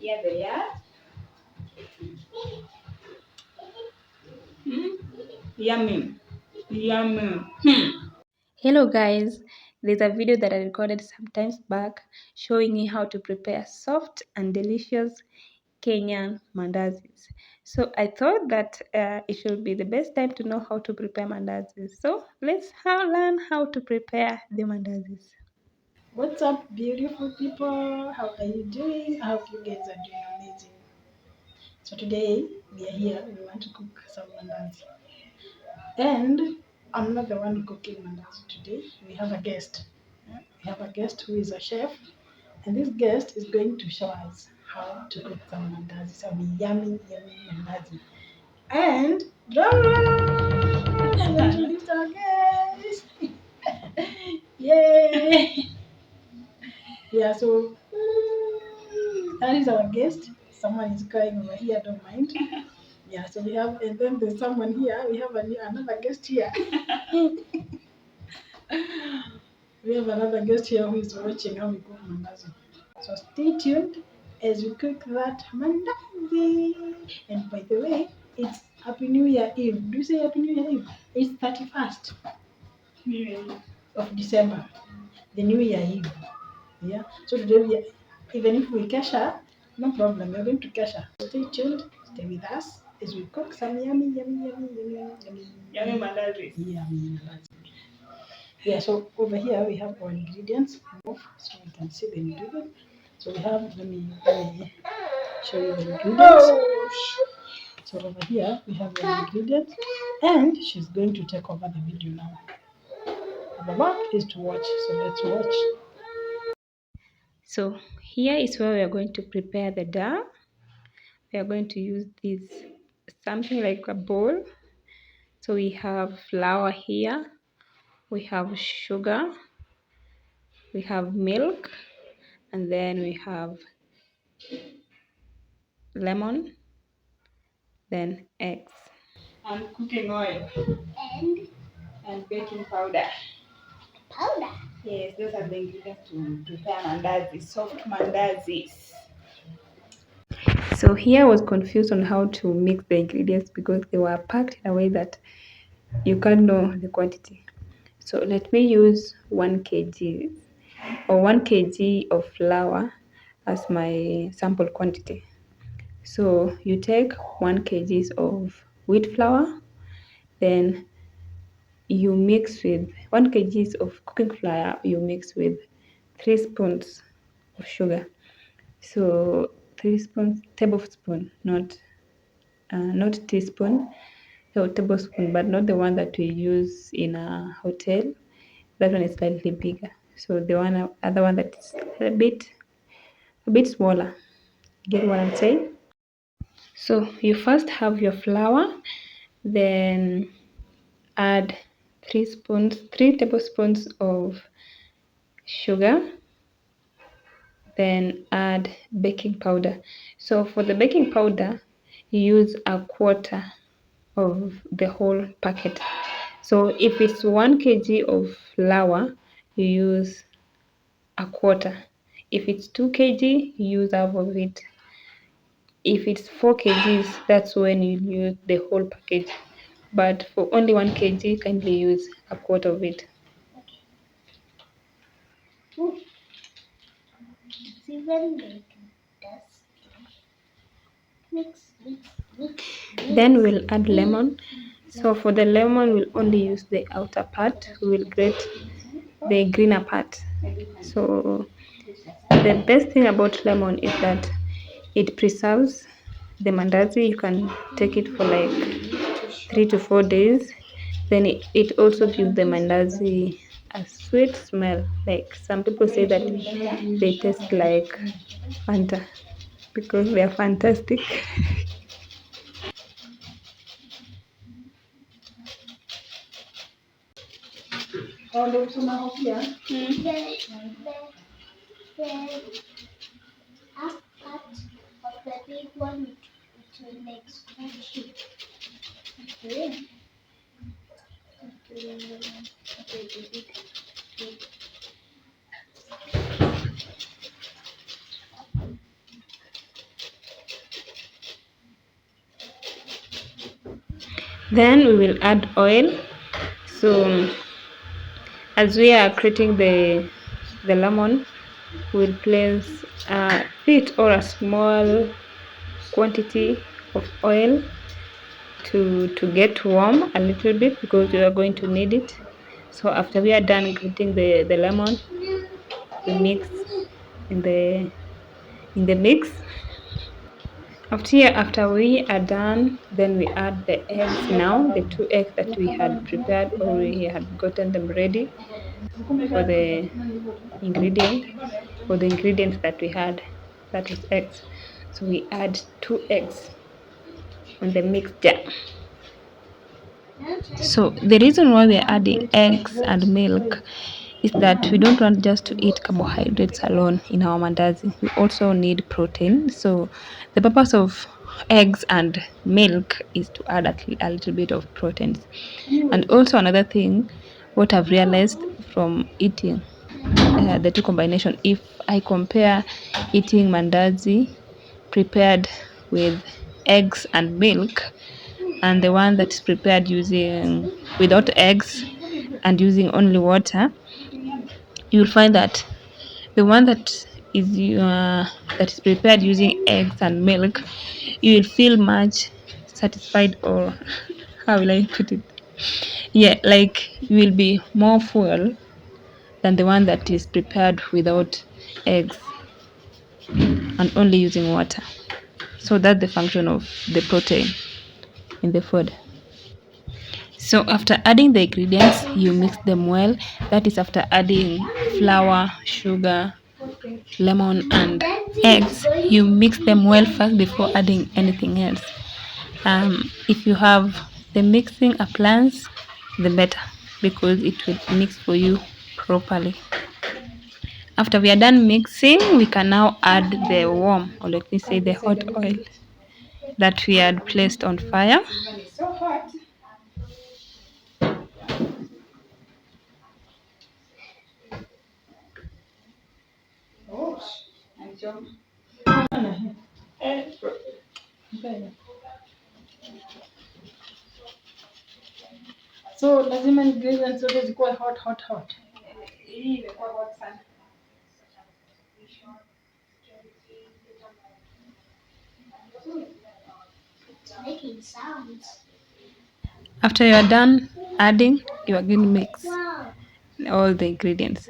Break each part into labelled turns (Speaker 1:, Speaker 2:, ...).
Speaker 1: Here they are. Yummy. Yummy. Hello guys, there's a video that I recorded sometimes back showing you how to prepare soft and delicious Kenyan mandazis. So I thought that it should be the best time to know how to prepare mandazis. So let's learn how to prepare the mandazis.
Speaker 2: What's up, beautiful people? How are you doing? I hope you guys are doing amazing. So today we are here. We want to cook some mandazi, and I'm not the one cooking mandazi today. We have a guest. We have a guest who is a chef, and this guest is going to show us how to cook some mandazi. Some yummy, yummy mandazi. And drum roll! I'm going to introduce our guest. Yay! Yeah, so that is our guest. Someone is crying over here, don't mind. Yeah, so we have, and then there's someone here. We have another guest here. We have another guest here who is watching how we cook mandazi. So stay tuned as we cook that mandazi. And by the way, it's Happy New Year Eve. Do you say Happy New Year Eve? It's 31st of December, the New Year Eve. Yeah. So today even if we casha, no problem. We're going to casha. Stay tuned. Stay with us as we cook some yummy, yummy, yummy, yummy, yummy,
Speaker 1: Yummy mandazis.
Speaker 2: yummy mandazi. Yeah. So over here we have our ingredients. Move so you can see the ingredients. So we have. Let me show you the ingredients. So over here we have the ingredients, and she's going to take over the video now. The work is to watch. So let's watch.
Speaker 1: So here is where we are going to prepare the dough. We are going to use this something like a bowl. So we have flour here, we have sugar, we have milk, and then we have lemon, then eggs, and cooking oil, and baking powder. Powder? Yes, those are the ingredients to prepare mandazis, soft mandazis. So here I was confused on how to mix the ingredients because they were packed in a way that you can't know the quantity. So let me use 1 kg or 1 kg of flour as my sample quantity. So you take 1 kg of wheat flour, then you mix with 1 kg of cooking flour, you mix with 3 spoons of sugar. So 3 spoons, tablespoon, not teaspoon, so tablespoon, but not the one that we use in a hotel. That one is slightly bigger. So the other one that's a bit smaller. Get what I'm saying? So you first have your flour, then add 3 tablespoons of sugar, then add baking powder. So for the baking powder, you use a quarter of the whole packet. So if it's 1 kg of flour, you use a quarter. If it's 2 kg, you use half of it. If it's 4 kgs, that's when you use the whole package. But for only 1 kg, kindly use a quarter of it. Then we'll add lemon. So for the lemon, we'll only use the outer part. We will grate the greener part. So the best thing about lemon is that it preserves the mandazi. You can take it for like 3 to 4 days. Then it also gives the mandazi a sweet smell. Like some people say that they taste like Fanta because they are fantastic.
Speaker 3: The up part of the big one, which will make scratchy. Okay.
Speaker 1: Then we will add oil. So as we are creating the lemon, we'll place a bit or a small quantity of oil to get warm a little bit, because we are going to need it. So after we are done grating the lemon, we mix in the mix. After we are done, then we add the eggs now, the 2 eggs that we had prepared, or we had gotten them ready for the ingredient, for the ingredients that we had, that was eggs. So we add 2 eggs on the mixture. So the reason why we are adding eggs and milk is that we don't want just to eat carbohydrates alone in our mandazi. We also need protein. So the purpose of eggs and milk is to add a little bit of proteins. And also another thing, what I've realized from eating the two combination, if I compare eating mandazi prepared with eggs and milk, and the one that is prepared using without eggs and using only water, you will find that the one that is prepared using eggs and milk, you will feel much satisfied, or how will I put it? Yeah, like you will be more full than the one that is prepared without eggs and only using water. So that's the function of the protein in the food. So after adding the ingredients, you mix them well. That is after adding flour, sugar, lemon, and eggs. You mix them well first before adding anything else. If you have the mixing appliance, the better, because it will mix for you properly. After we are done mixing, we can now add the warm, or let me say the hot oil that we had placed on fire.
Speaker 3: It's so hot. Oh, and jump.
Speaker 2: So lazima ingredients zote zikuwe hot hot hot.
Speaker 3: Hii imekuwa hot sana. It's making sounds.
Speaker 1: After you are done adding, you are going to mix all the ingredients.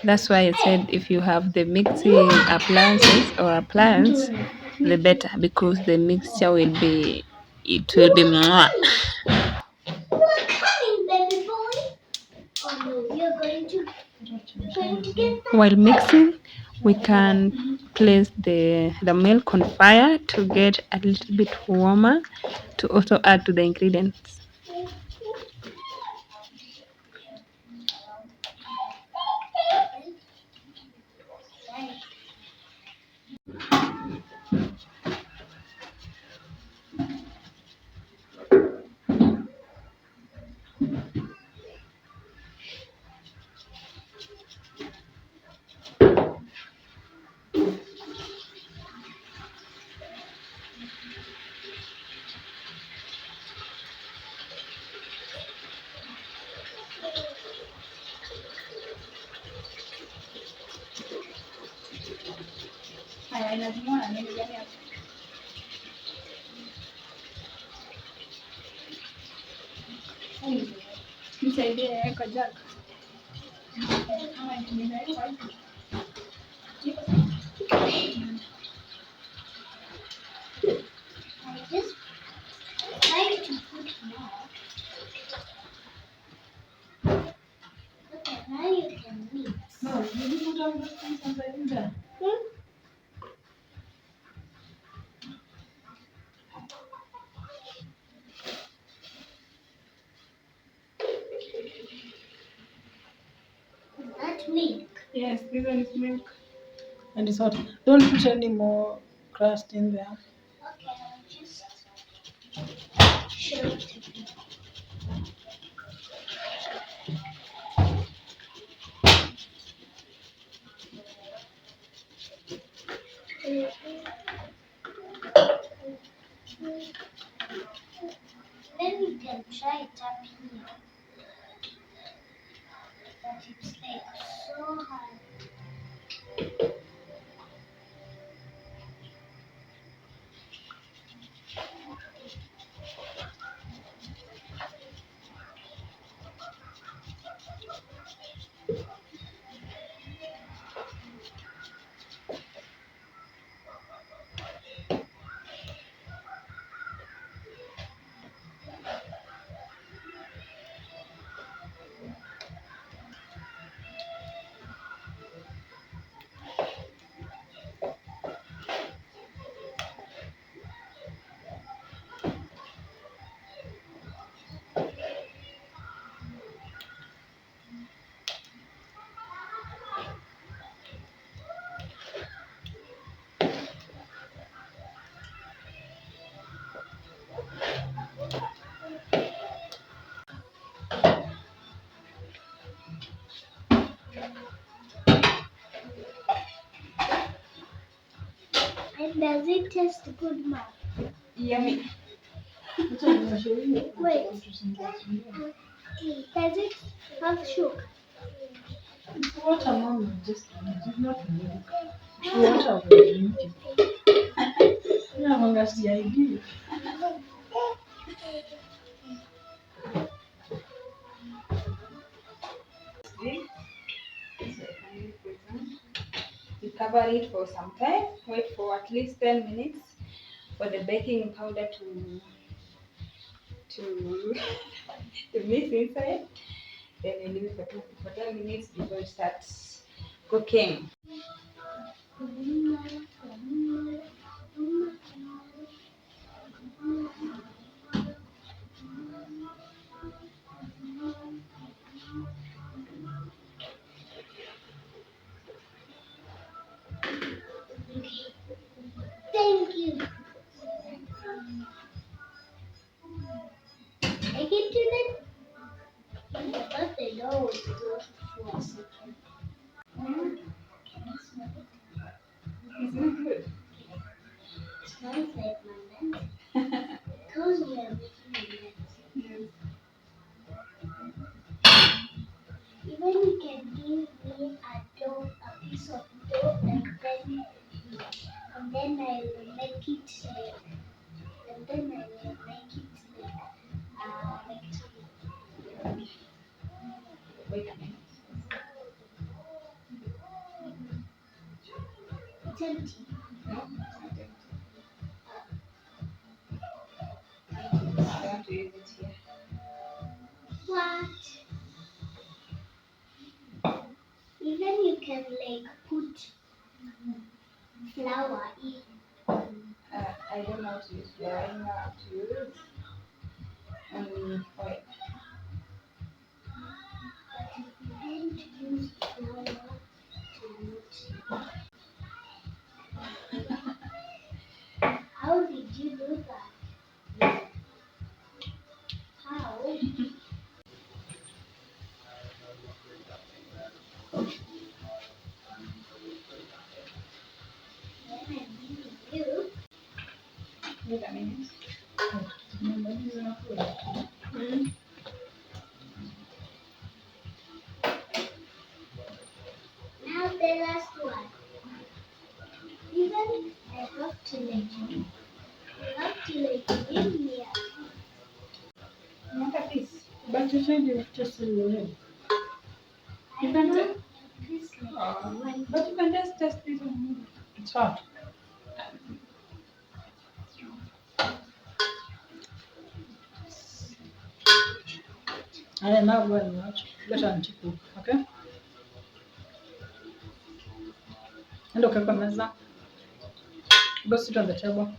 Speaker 1: That's why I said if you have the mixing appliances or appliance, the better, because the mixture will be, it will be mwah.
Speaker 3: What's coming, baby boy? Oh no, you're going to get that.
Speaker 1: While mixing, we can place the milk on fire to get a little bit warmer, to also add to the ingredients.
Speaker 3: Haya, inazimwa nini gani hapo? Nisaidie kwa jug. I just trying to put more. Okay, now you can mix.
Speaker 2: No, did you put all those things inside there?
Speaker 3: Is that milk?
Speaker 2: Yes, this one is milk. And it's hot. Don't put any more crust in there.
Speaker 3: Okay, I'll just show it to you. Let me tell can try it up here, but it's like so hard. And does it taste good, Mom?
Speaker 1: Yummy.
Speaker 3: Wait. Does it have sugar?
Speaker 2: It's water, Mom. Just it's not milk. It's water we're drinking. Yeah, Mom, that's the idea.
Speaker 1: This. So can you present? You cover it for some time. Wait for at least 10 minutes for the baking powder to to mix inside. Then you leave it for 10 minutes before it starts cooking.
Speaker 3: Thank you. I can do that. But they know it's good for a second.
Speaker 1: Mm, it's not good.
Speaker 3: It smells like Mandazis. Because we are making Mandazis.
Speaker 1: Yes.
Speaker 3: Even you can give me a piece of dough, and then I will make it and then I will make it rectangle.
Speaker 1: Wait a minute.
Speaker 3: It's empty.
Speaker 1: No, it's not empty. I want to use it here.
Speaker 3: What? Even you can like put flour in.
Speaker 1: I don't know how to use flour. I know how to use only oil.
Speaker 3: But if you don't use flour to how did you do that? How? Then I give you.
Speaker 1: Wait a minute.
Speaker 3: Now the last one. Even I have to like you. You have to like give me
Speaker 1: You want a piece?
Speaker 2: But you said you just in your head.
Speaker 3: I
Speaker 1: can
Speaker 3: want
Speaker 1: take-
Speaker 3: a piece like one.
Speaker 1: But you can just test it on
Speaker 2: It's hot. And now go and watch. Let Auntie cook, okay? And okay, kwa meza. Go sit on the table.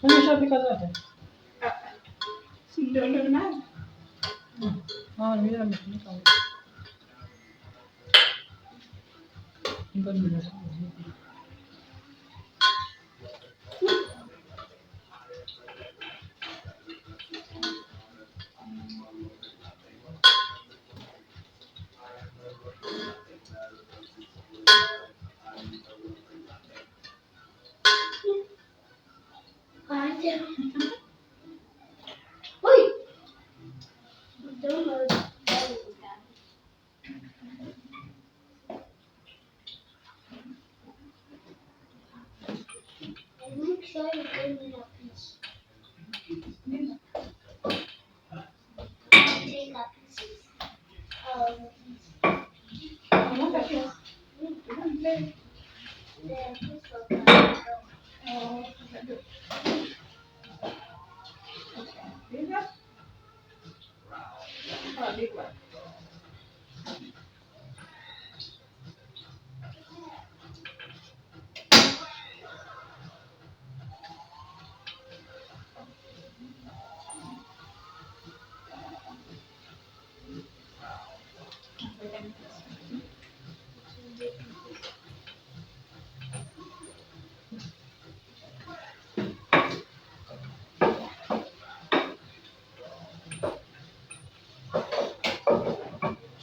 Speaker 2: Umeshapika zote?
Speaker 1: Si ndio nazo.
Speaker 2: Mimi nimefunika. Ndio nimesema.
Speaker 3: sure you gave me a piece. I'll take a pieces. The piece of
Speaker 1: These are big one.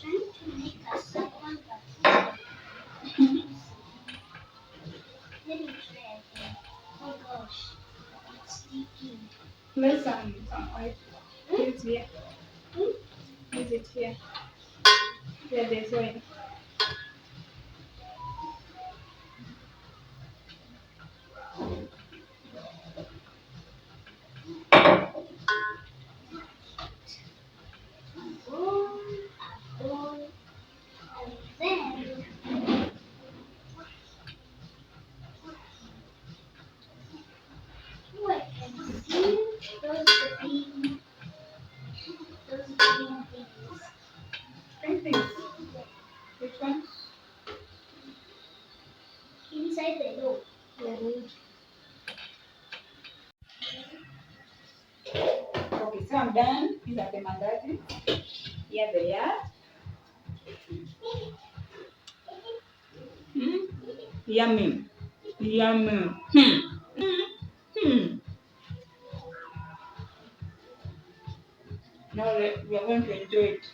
Speaker 3: trying to make a second but let me try again. Oh gosh, it's sticky.
Speaker 1: Place some oil. Use here. Use it here. Here there's oil.
Speaker 3: Boom, boom, and then I can see those green things.
Speaker 1: Same thing. Which one?
Speaker 3: Inside the dough.
Speaker 1: Okay, so I'm done. These are the mandazis. Here they are. Yummy. Yummy. Hmm. Now we are going to enjoy it.